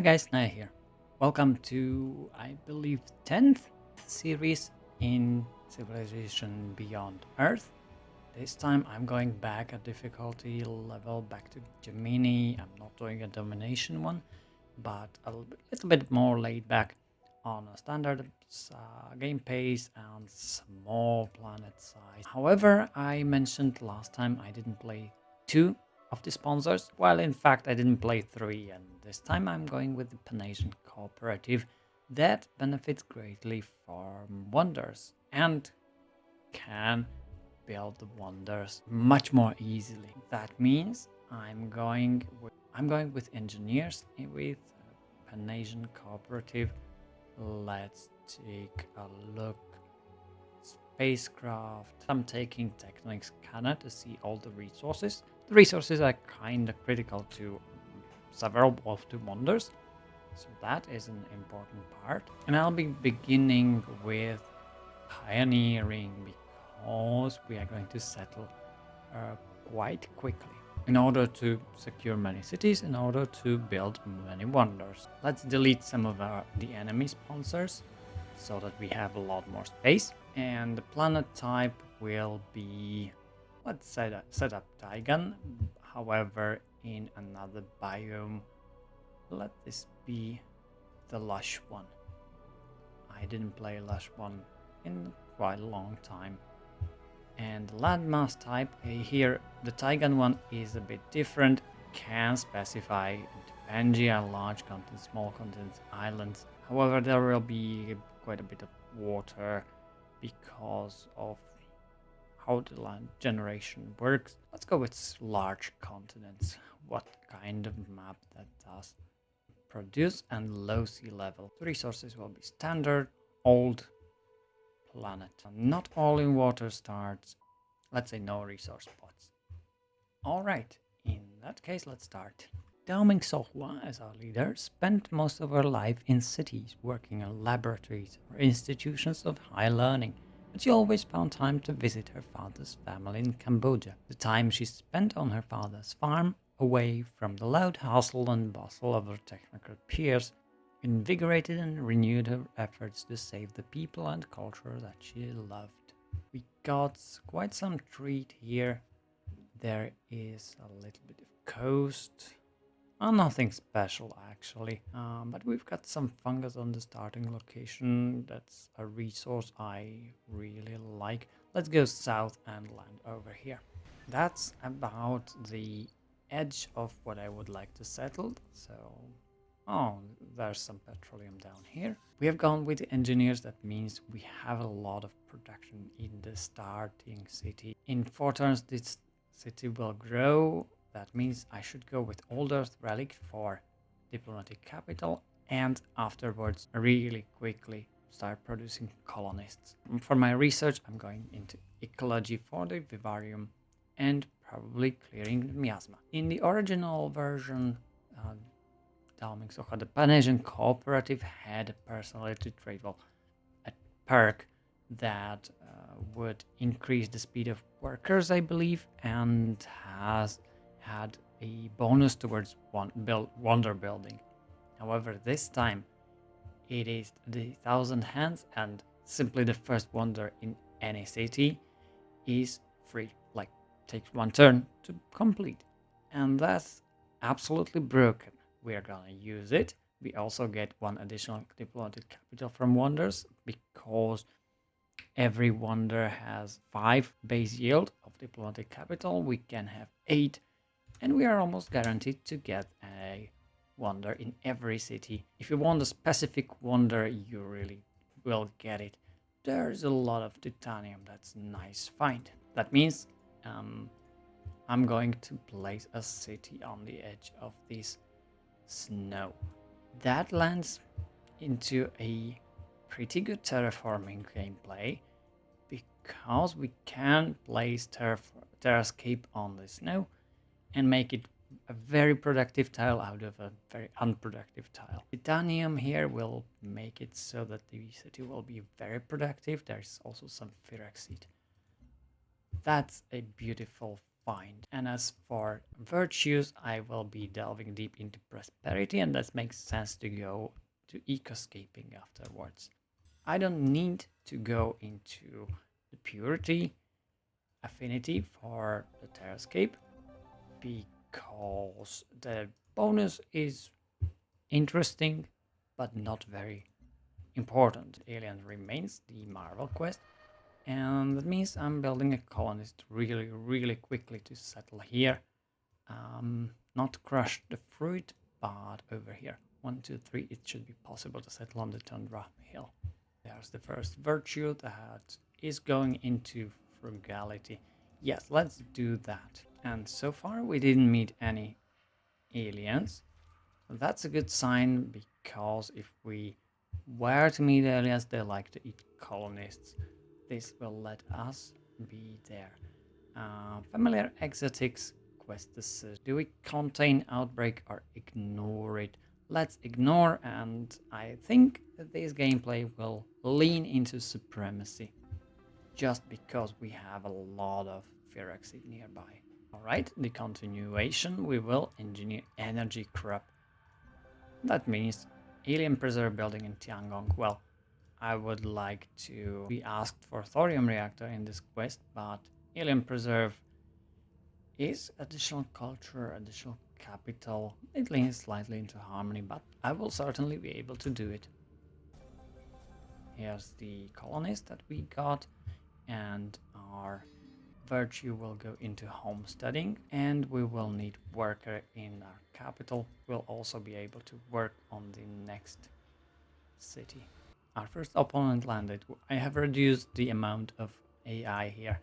Hi guys, Naya here. Welcome to, I believe, 10th series in Civilization Beyond Earth. This time I'm going back a difficulty level back to Gemini. I'm not doing a domination one, but a little bit more laid back on a standard game pace and small planet size. However, I mentioned last time I didn't play 2 of the sponsors. Well, in fact, I didn't play 3, and this time I'm going with the Pan-Asian Cooperative that benefits greatly from wonders and can build wonders much more easily. That means I'm going with engineers with Pan-Asian Cooperative. Let's take a look. Spacecraft. I'm taking Technic Scanner to see all the resources. The resources are kind of critical to several of the wonders, so that is an important part. And I'll be beginning with pioneering because we are going to settle quite quickly in order to secure many cities, in order to build many wonders. Let's delete some of the enemy sponsors so that we have a lot more space. And the planet type will be, let's set up Taigan, however in another biome. Let this be the lush one. I didn't play lush one in quite a long time. And the landmass type here, the Taigan one is a bit different. Can specify Pangaea, large continents, small continents, islands. However, there will be quite a bit of water because of how the land generation works. Let's go with large continents. What kind of map that does produce, and low sea level. The resources will be standard, old planet. Not all in water starts. Let's say no resource spots. Alright, in that case, let's start. Dao Ming Sohua, as our leader, spent most of her life in cities, working in laboratories or institutions of high learning, but she always found time to visit her father's family in Cambodia. The time she spent on her father's farm, away from the loud hustle and bustle of her technical peers, invigorated and renewed her efforts to save the people and culture that she loved. We got quite some treat here. There is a little bit of coast. Nothing special actually, but we've got some fungus on the starting location. That's a resource I really like. Let's go south and land over here. That's about the edge of what I would like to settle. So, there's some petroleum down here. We have gone with the engineers. That means we have a lot of production in the starting city. In 4 turns, this city will grow. That means I should go with Old Earth Relic for diplomatic capital, and afterwards really quickly start producing colonists. For my research, I'm going into ecology for the vivarium and probably clearing the miasma. In the original version, Dao Ming Sohua, the Pan-Asian Cooperative, had a personality trait, well, a perk that would increase the speed of workers, I believe, and has had a bonus towards wonder building. However, this time it is the 1,000 hands, and simply the first wonder in any city is free, like takes 1 turn to complete, and that's absolutely broken. We are gonna use it. We also get 1 additional diplomatic capital from wonders because every wonder has 5 base yield of diplomatic capital. We can have 8, and we are almost guaranteed to get a wonder in every city. If you want a specific wonder, you really will get it. There's a lot of titanium. That's a nice find. That means I'm going to place a city on the edge of this snow. That lands into a pretty good terraforming gameplay because we can place terrascape on the snow and make it a very productive tile out of a very unproductive tile. Titanium here will make it so that the city will be very productive. There's also some Phyrexied. That's a beautiful find. And as for virtues, I will be delving deep into prosperity, and that makes sense to go to ecoscaping afterwards. I don't need to go into the purity affinity for the terrascape because the bonus is interesting but not very important. Alien remains the Marvel quest, and that means I'm building a colonist really quickly to settle here. Not crush the fruit, but over here. 1, 2, 3, it should be possible to settle on the Tundra Hill. There's the first virtue that is going into frugality. Yes, let's do that. And so far we didn't meet any aliens. So that's a good sign, because if we were to meet aliens, they like to eat colonists. This will let us be there. Familiar exotics quest decision. Do we contain outbreak or ignore it? Let's ignore, and I think that this gameplay will lean into supremacy, just because we have a lot of Phyrexids nearby. Alright, the continuation, we will engineer energy crop. That means alien preserve building in Tiangong. Well, I would like to be asked for thorium reactor in this quest, but alien preserve is additional culture, additional capital. It leans slightly into harmony, but I will certainly be able to do it. Here's the colonist that we got, and our virtue will go into homesteading, and we will need worker in our capital. We'll also be able to work on the next city. Our first opponent landed. I have reduced the amount of AI here,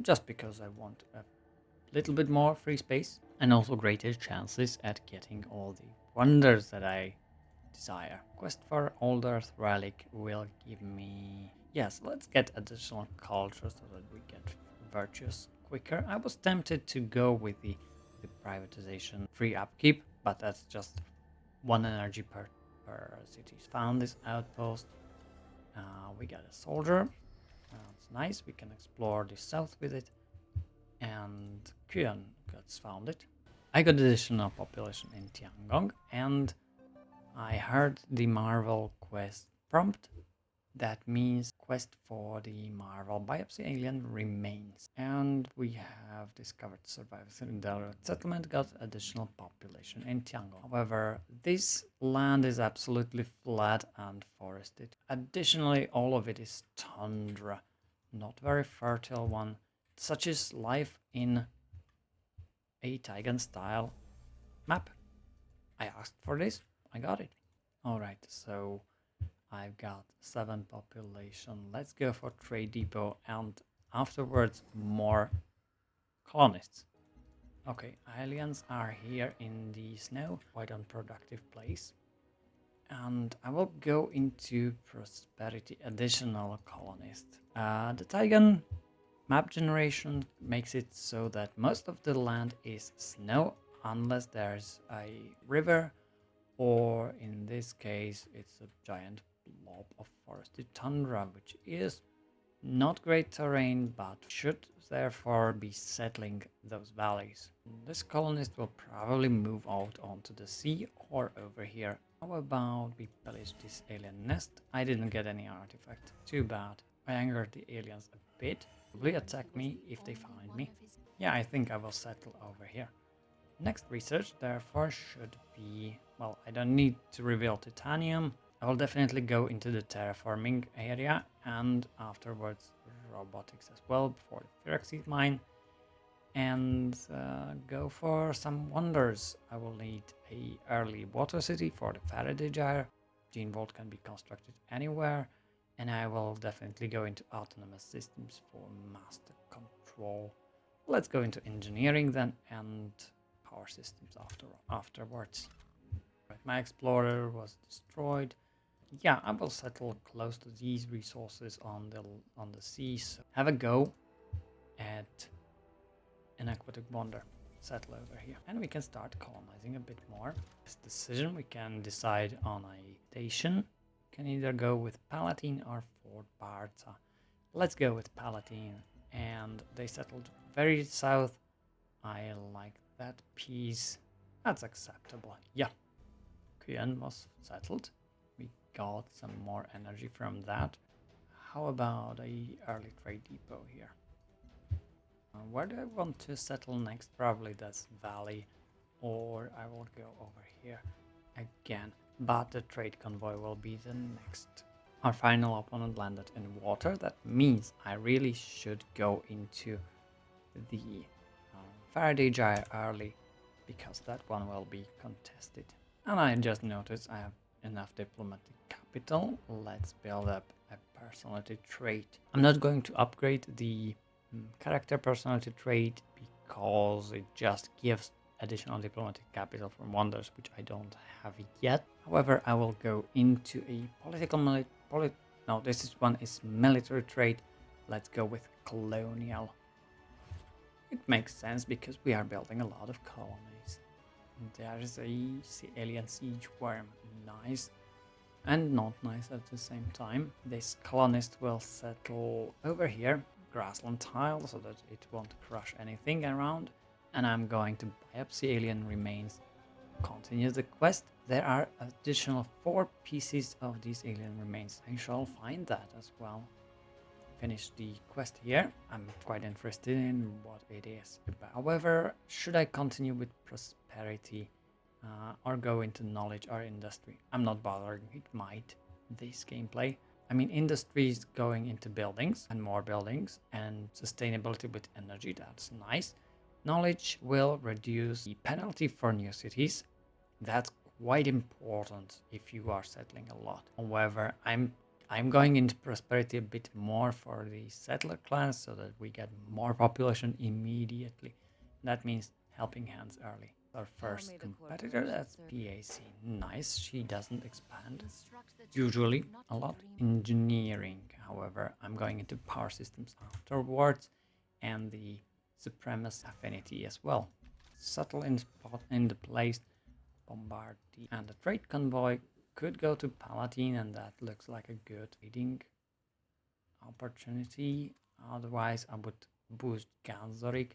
just because I want a little bit more free space and also greater chances at getting all the wonders that I desire. Quest for Older Relic will give me... Yes, let's get additional culture so that we get virtues quicker. I was tempted to go with the privatization free upkeep, but that's just 1 energy per city. Found this outpost. We got a soldier. That's nice. We can explore the south with it. And Kuan gets founded. I got additional population in Tiangong, and I heard the Marvel quest prompt. That means quest for the Marvel biopsy alien remains. And we have discovered survivors in the settlement, got additional population in Tiangong. However, this land is absolutely flat and forested. Additionally, all of it is tundra, not very fertile one. Such is life in a Taigan style map. I asked for this, I got it. Alright, so I've got 7 population. Let's go for trade depot and afterwards more colonists. Okay, aliens are here in the snow, quite unproductive place. And I will go into prosperity, additional colonists. The Taigan map generation makes it so that most of the land is snow unless there's a river, or in this case it's a giant blob of forested tundra, which is not great terrain but should therefore be settling those valleys. This colonist will probably move out onto the sea or over here. How about we pillage this alien nest? I didn't get any artifact. Too bad. I angered the aliens a bit. Will they attack me if they find me? Yeah, I think I will settle over here. Next research therefore should be... Well, I don't need to reveal titanium. I will definitely go into the terraforming area and afterwards robotics as well before the Phyrexids mine. And go for some wonders. I will need a early water city for the Faraday gyre. Gene Vault can be constructed anywhere. And I will definitely go into autonomous systems for master control. Let's go into engineering then, and power systems afterwards. Right, my explorer was destroyed. Yeah, I will settle close to these resources on the sea. So have a go at an aquatic wonder. Settle over here, and we can start colonizing a bit more. This decision, we can decide on a station. Can either go with Palatine or Fort Barca. Let's go with Palatine, and they settled very south. I like that piece. That's acceptable. Yeah. Kuyan was settled. We got some more energy from that. How about a early trade depot here? Where do I want to settle next? Probably this valley, or I will go over here again. But the trade convoy will be the next. Our final opponent landed in water. That means I really should go into the Faraday Gyre early, because that one will be contested. And I just noticed I have enough diplomatic capital. Let's build up a personality trait. I'm not going to upgrade the character personality trait because it just gives additional diplomatic capital from wonders, which I don't have yet. However, I will go into a political no, this one is military trait. Let's go with colonial. It makes sense because we are building a lot of colonies. There is a alien siege worm. Nice. And not nice at the same time. This colonist will settle over here. Grassland tile so that it won't crush anything around. And I'm going to buy up the alien remains. Continue the quest. There are additional 4 pieces of these alien remains. I shall find that as well. Finish the quest here. I'm quite interested in what it is about. However, should I continue with prosperity or go into knowledge or industry? I'm not bothering. It might, this gameplay. I mean, industry is going into buildings and more buildings, and sustainability with energy. That's nice. Knowledge will reduce the penalty for new cities. That's quite important if you are settling a lot. However, I'm going into prosperity a bit more for the settler class so that we get more population immediately. That means helping hands early. Our first competitor, that's PAC. Nice, she doesn't expand. Usually a lot. Engineering, however, I'm going into power systems afterwards, and the supremacist affinity as well. Subtle in spot in the place, bombard the, and the trade convoy could go to Palatine, and that looks like a good trading opportunity. Otherwise, I would boost Ganzorik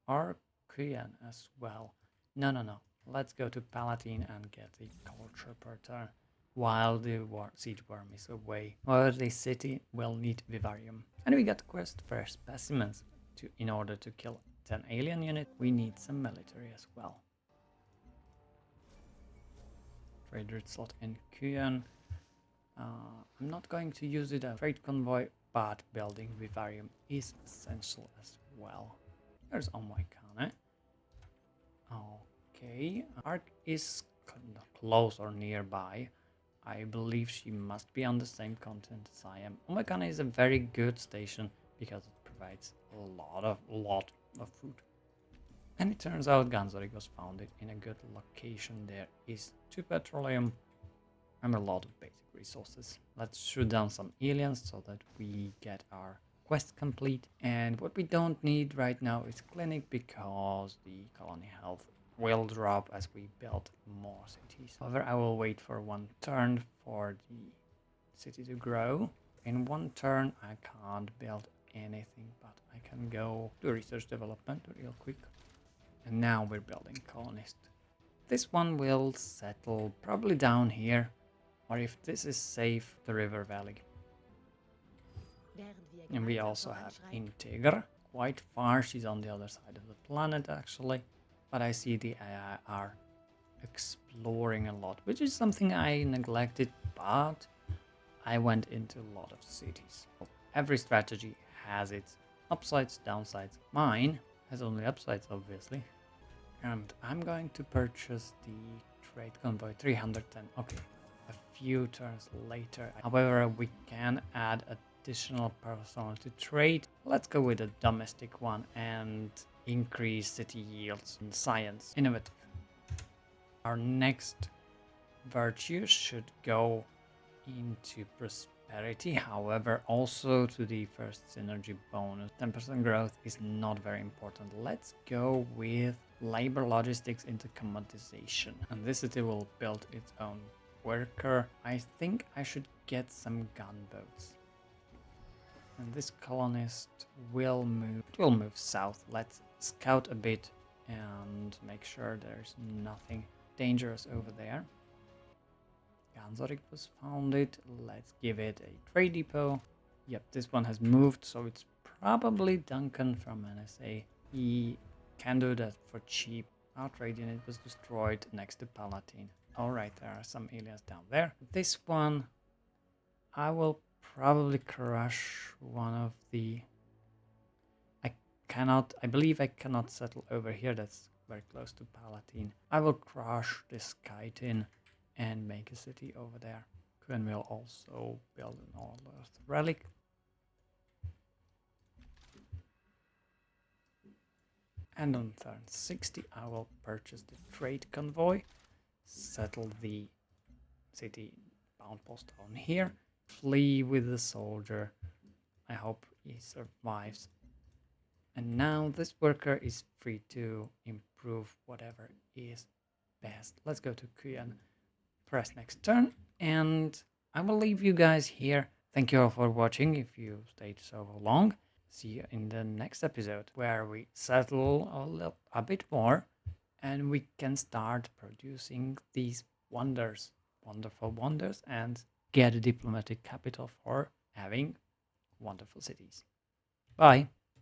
or Kuyan as well. No. Let's go to Palatine and get the culture per turn while the siege worm is away. Or the city will need Vivarium. And we got quest for specimens. In order to kill 10 alien units, we need some military as well. Trader slot in Kuyan. I'm not going to use it as trade convoy, but building Vivarium is essential as well. There's Omoikane. Okay, Ark is close or nearby. I believe she must be on the same continent as I am. Omoikane is a very good station because it provides a lot of food. And it turns out Ganzorik was founded in a good location. There is 2 petroleum and a lot of basic resources. Let's shoot down some aliens so that we get our quest complete. And what we don't need right now is clinic because the colony health will drop as we build more cities. However, I will wait for 1 turn for the city to grow. In 1 turn, I can't build anything, but I can go to research development real quick. And now we're building colonist. This one will settle probably down here, or if this is safe, the river valley. And we also have Integer, quite far. She's on the other side of the planet actually, but I see the AI are exploring a lot, which is something I neglected, but I went into a lot of cities. Every strategy has its upsides, downsides. Mine has only upsides, obviously. And I'm going to purchase the trade convoy 310. Okay, a few turns later. However, we can add additional personality trait. Let's go with a domestic one and increase city yields in science. Innovative. Our next virtue should go into prosperity, however, also to the first synergy bonus. 10% growth is not very important. Let's go with labor logistics into commoditization. And this city will build its own worker. I think I should get some gunboats. And this colonist will move south. Let's scout a bit and make sure there's nothing dangerous over there. Ganzorik was founded. Let's give it a trade depot. Yep, this one has moved, so it's probably Duncan from NSA. He can do that for cheap. Our trade unit was destroyed next to Palatine. Alright, there are some aliens down there. This one, I will probably crush one of the... I believe I cannot settle over here. That's very close to Palatine. I will crush this chitin and make a city over there. Quinn will also build an All Earth relic. And on turn 60, I will purchase the trade convoy, settle the city bound post on here, flee with the soldier. I hope he survives. And now this worker is free to improve whatever is best. Let's go to Kuyan, press next turn, and I will leave you guys here. Thank you all for watching if you stayed so long. See you in the next episode where we settle a bit more and we can start producing these wonders, wonderful wonders, and get a diplomatic capital for having wonderful cities. Bye.